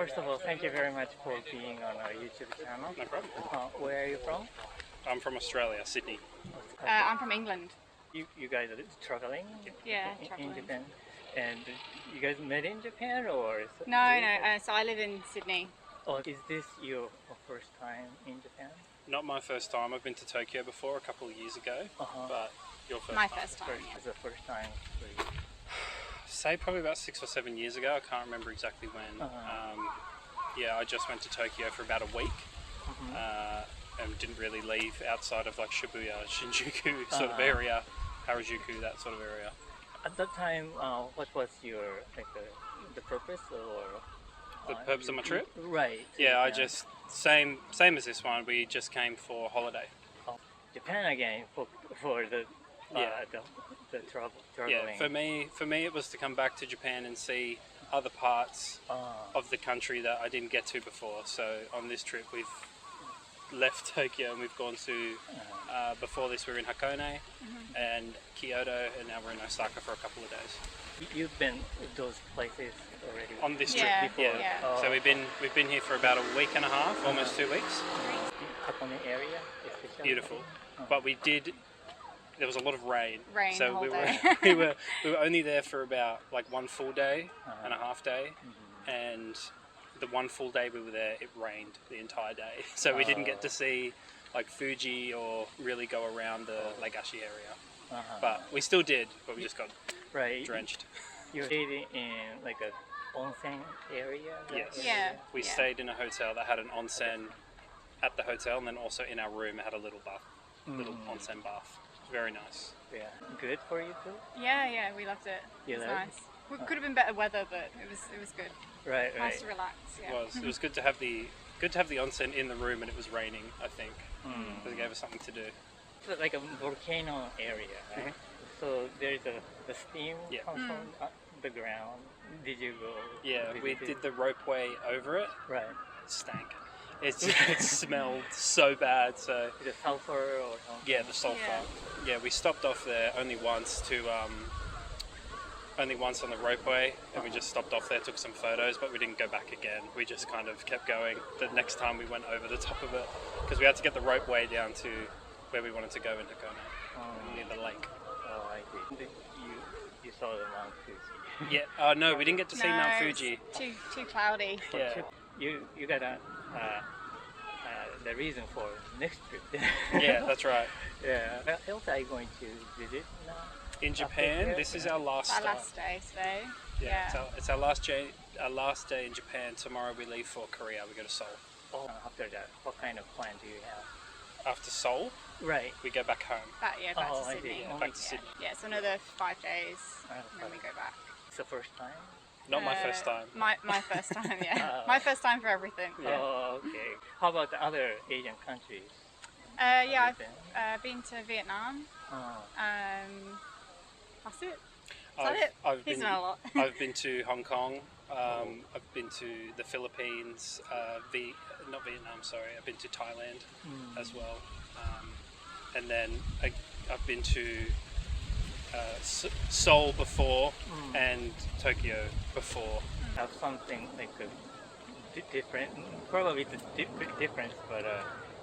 First of all, thank you very much for being on our YouTube channel. No problem. Where are you from? I'm from Australia, Sydney. I'm from England. You guys are traveling? Yeah, in traveling. Japan. And you guys met in Japan or? No. So I live in Sydney. Oh, is this your first time in Japan? Not my first time. I've been to Tokyo before a couple of years ago, but your first My time. first time. It's the first time for you. Say probably about 6 or 7 years ago. I can't remember exactly when. Yeah, I just went to Tokyo for about a week and didn't really leave outside of like Shibuya, Shinjuku sort of area, Harajuku, that sort of area. At that time, what was your the purpose or? The purpose of my trip? Right. Yeah, I just same as this one. We just came for holiday. Japan again for the the traveling. Yeah, for me it was to come back to Japan and see other parts of the country that I didn't get to before. So on this trip we've left Tokyo and we've gone to before this we were in Hakone and Kyoto, and now we're in Osaka for a couple of days. You've been those places already On this trip, before. yeah. So we've been here for about a week and a half, almost 2 weeks. Hakone area, especially. Beautiful, but there was a lot of rain. The whole day. we were only there for about like one full day and a half day, and the one full day we were there, it rained the entire day. So we didn't get to see like Fuji or really go around the Legashi area. But we still did, but we just got drenched. You stayed in like a onsen area? Yes. Yeah. We stayed in a hotel that had an onsen at the hotel, and then also in our room it had a little onsen bath. Very nice. Yeah. Good for you too? Yeah, we loved it. You It was loved nice. It could have been better weather, but it was good. Right. Nice to relax. Yeah. It was good to have the onsen in the room, and it was raining, I think, because it gave us something to do. It's like a volcano area, right? So there's the steam comes from the ground. Did you go? Yeah, we did the ropeway over it. Right. It stank. It smelled so bad. So The sulfur or something? yeah, the sulfur. Yeah, we stopped off there only once on the ropeway, and we just stopped off there, took some photos, but we didn't go back again. We just kind of kept going. The next time we went over the top of it because we had to get the ropeway down to where we wanted to go in Hakone, near the lake. Oh, I see. You saw the Mount Fuji. Yeah. No, we didn't get to see Mount Fuji. Too cloudy. Yeah. You got the reason for next trip. Yeah, that's right. Yeah. Where else are you going to visit now? In Japan, this is our last Our stop. last day today. Yeah, it's our last day in Japan. Tomorrow we leave for Korea. We go to Seoul. Oh, after that, what kind of plan do you have? After Seoul, Right. we go back home. Back Oh, to I Sydney. see. Yeah, back to Sydney. Yeah, so another 5 days, and then we go back. It's the first time? Not my first time. My first time, yeah. My first time for everything. Yeah. Oh, okay. How about the other Asian countries? Yeah, I've been to Vietnam. Oh. That's it. He's done a lot. I've been to Hong Kong. I've been to the Philippines. Not Vietnam, sorry. I've been to Thailand as well. And then I've been to Seoul before and Tokyo before. Have something like a different, probably it's a difference, but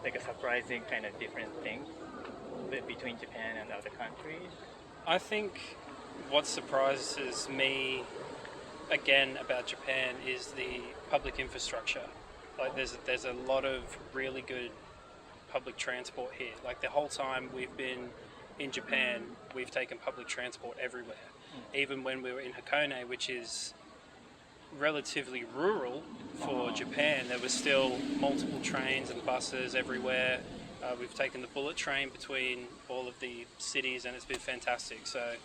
like a surprising kind of different thing between Japan and other countries. I think what surprises me again about Japan is the public infrastructure. Like there's a lot of really good public transport here. Like the whole time we've been in Japan, we've taken public transport everywhere. Even when we were in Hakone, which is relatively rural for Japan, there was still multiple trains and buses everywhere. We've taken the bullet train between all of the cities, and it's been fantastic. So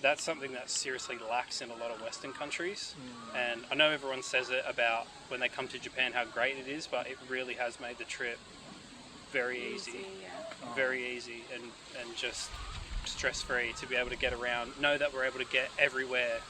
that's something that seriously lacks in a lot of Western countries. And I know everyone says it about when they come to Japan how great it is, but it really has made the trip very easy. Very easy and just stress-free to be able to get around, know that we're able to get everywhere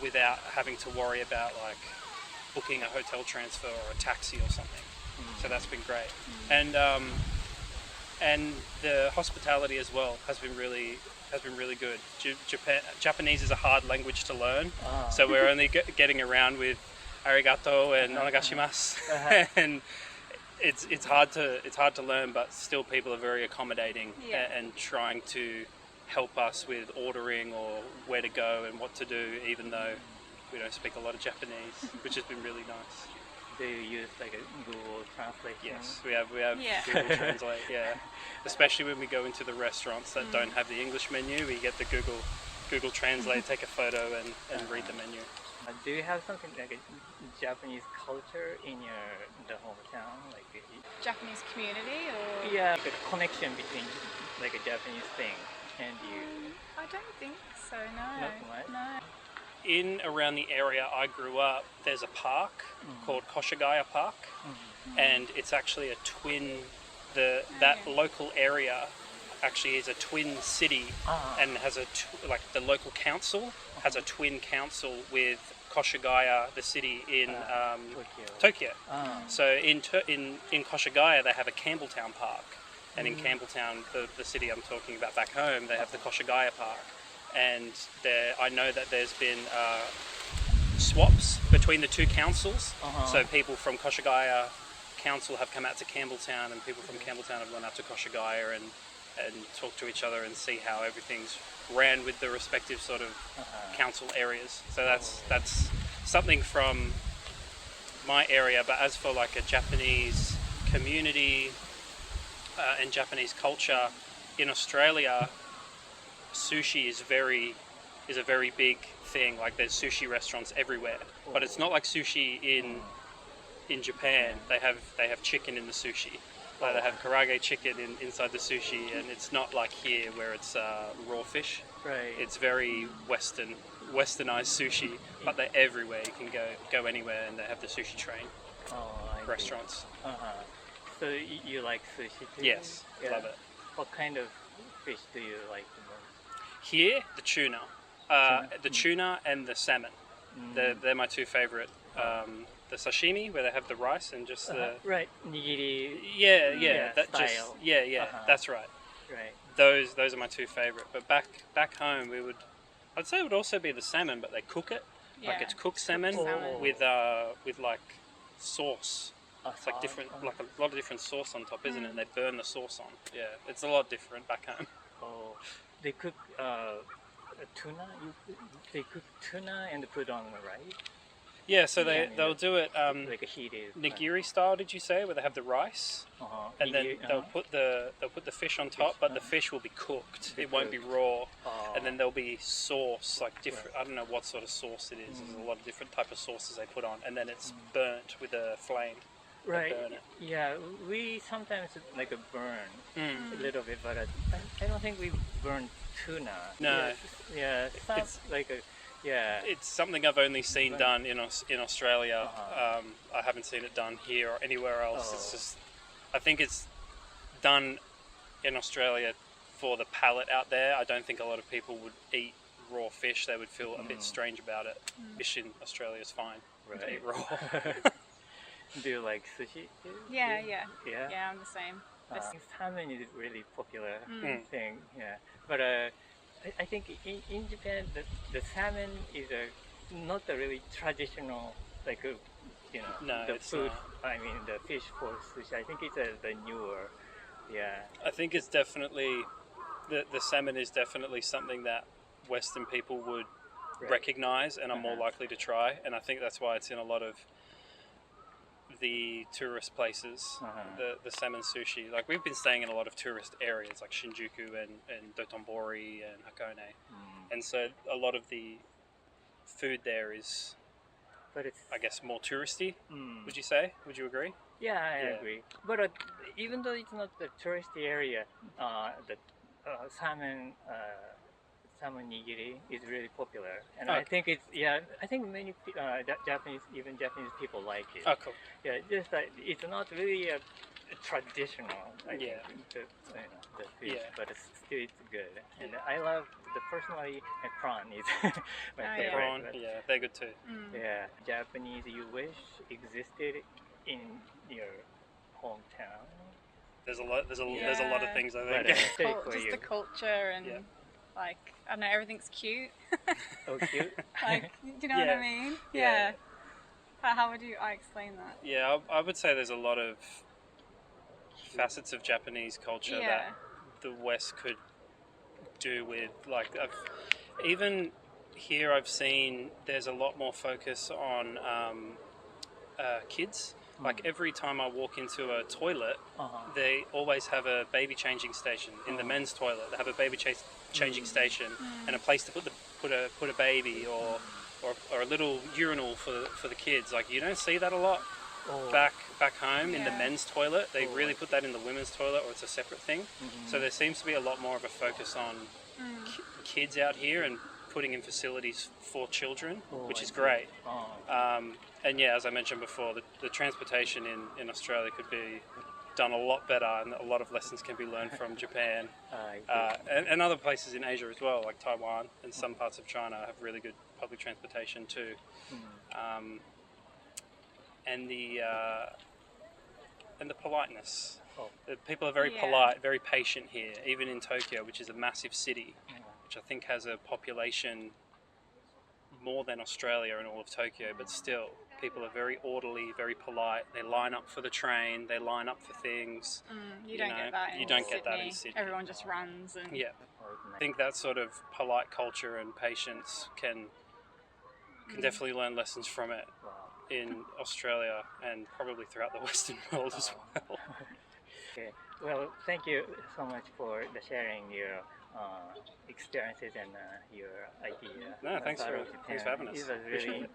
without having to worry about like booking a hotel transfer or a taxi or something. So that's been great. And the hospitality as well has been really good. Japanese is a hard language to learn, so we're only getting around with arigato and onegashimasu, and it's hard to learn, but still people are very accommodating and trying to help us with ordering or where to go and what to do, even though we don't speak a lot of Japanese, which has been really nice. Do you use like a Google Translation? Yes, we have Yeah. Google Translate. Yeah, especially when we go into the restaurants that don't have the English menu, we get the Google Translate, take a photo and read the menu. Do you have something like a Japanese culture in the hometown, like Japanese community or? like a connection between like a Japanese thing and you? I don't think so. No. Not much? No. In around the area I grew up, there's a park called Koshigaya Park, and it's actually a twin. That local area actually is a twin city, and has like the local council has a twin council with Koshigaya, the city in Tokyo. So in Koshigaya they have a Campbelltown Park, and in Campbelltown, the city I'm talking about back home, they have the Koshigaya Park. And I know that there's been swaps between the two councils. So people from Koshigaya Council have come out to Campbelltown, and people from Campbelltown have gone out to Koshigaya and talked to each other and see how everything's ran with the respective sort of council areas. So that's something from my area. But as for like a Japanese community and Japanese culture in Australia, sushi is a very big thing. Like there's sushi restaurants everywhere, but it's not like sushi in Japan. They have chicken in the sushi. Like they have karage chicken inside the sushi, and it's not like here where it's raw fish. Right. It's very westernized sushi, but they're everywhere. You can go anywhere, and they have the sushi train restaurants. So you like sushi too? Yes, love it. What kind of fish do you like the most? Here, the tuna. The tuna and the salmon. They're my two favorite. The sashimi, where they have the rice and just the right nigiri. Yeah, that style. Just that's right. Right. Those are my two favorite. But back home, I'd say it would also be the salmon, but they cook it like it's cooked salmon, salmon. with like sauce. It's like different, like a lot of different sauce on top, isn't it? And they burn the sauce on. Yeah, it's a lot different back home. Oh, they cook tuna. They cook tuna and put on the rice. Yeah, so they'll do it Like a heated nigiri style. Did you say where they have the rice? And then they'll put the fish on top, but the fish will be cooked. It won't be raw. And then there'll be sauce, like different. I don't know what sort of sauce it is. There's a lot of different type of sauces they put on, and then it's burnt with a flame. Right. Burn it. Yeah, we sometimes like a burn a little bit, but I don't think we burn tuna. No. Yeah, it's like a It's something I've only seen done in Australia. I haven't seen it done here or anywhere else. It's just, I think it's done in Australia for the palate out there. I don't think a lot of people would eat raw fish. They would feel a bit strange about it. Fish in Australia is fine to eat raw. Do you like sushi too? Yeah. Yeah. Yeah, I'm the same. Salmon is a really popular thing. Yeah, but I think in Japan the salmon is not a really traditional like No, the it's food. not. I mean the fish for sushi. I think it's the newer. Yeah. I think it's definitely the salmon is definitely something that Western people would recognize and are more likely to try, and I think that's why it's in a lot of the tourist places, the salmon sushi. Like we've been staying in a lot of tourist areas like Shinjuku and Dotonbori and Hakone, and so a lot of the food there is, But it's I guess, more touristy. Would you say? Would you agree? yeah, I agree. But even though it's not the touristy area, the salmon nigiri is really popular, and I think it's I think many Japanese people like it. Oh, cool. Yeah, just like it's not really a traditional. I think the fish, but still it's good, and I love personally prawn is my favorite. Prawn, but they're good too. yeah, Japanese you wish existed in your hometown. There's a lot of things I But, think. for Just you. the culture and like I don't know, everything's cute. Oh, cute. Like, do you know what I mean? Yeah. How would I explain that? Yeah, I would say there's a lot of facets of Japanese culture Yeah. that the West could do with. Like, even here, I've seen there's a lot more focus on kids. Like, every time I walk into a toilet, they always have a baby changing station in the men's toilet. They have a baby changing station and a place to put a baby or a little urinal for the kids. Like, you don't see that a lot back home in the men's toilet. They really put that in the women's toilet, or it's a separate thing. So there seems to be a lot more of a focus on kids out here and putting in facilities for children, which is great. And yeah, as I mentioned before, the transportation in Australia could be done a lot better, and a lot of lessons can be learned from Japan and other places in Asia as well, like Taiwan and some parts of China have really good public transportation too. And the politeness. The people are very polite, very patient here, even in Tokyo, which is a massive city, which I think has a population more than Australia in all of Tokyo, but still, people are very orderly, very polite. They line up for the train, they line up for things. You don't get that. You don't get that in Sydney. Everyone just runs. And Yeah, I think that sort of polite culture and patience can definitely learn lessons from it in Australia and probably throughout the Western world as well. Okay. Well, thank you so much for the sharing your experiences and your idea. No, thanks for about Japan. having us. It was Appreciate really it.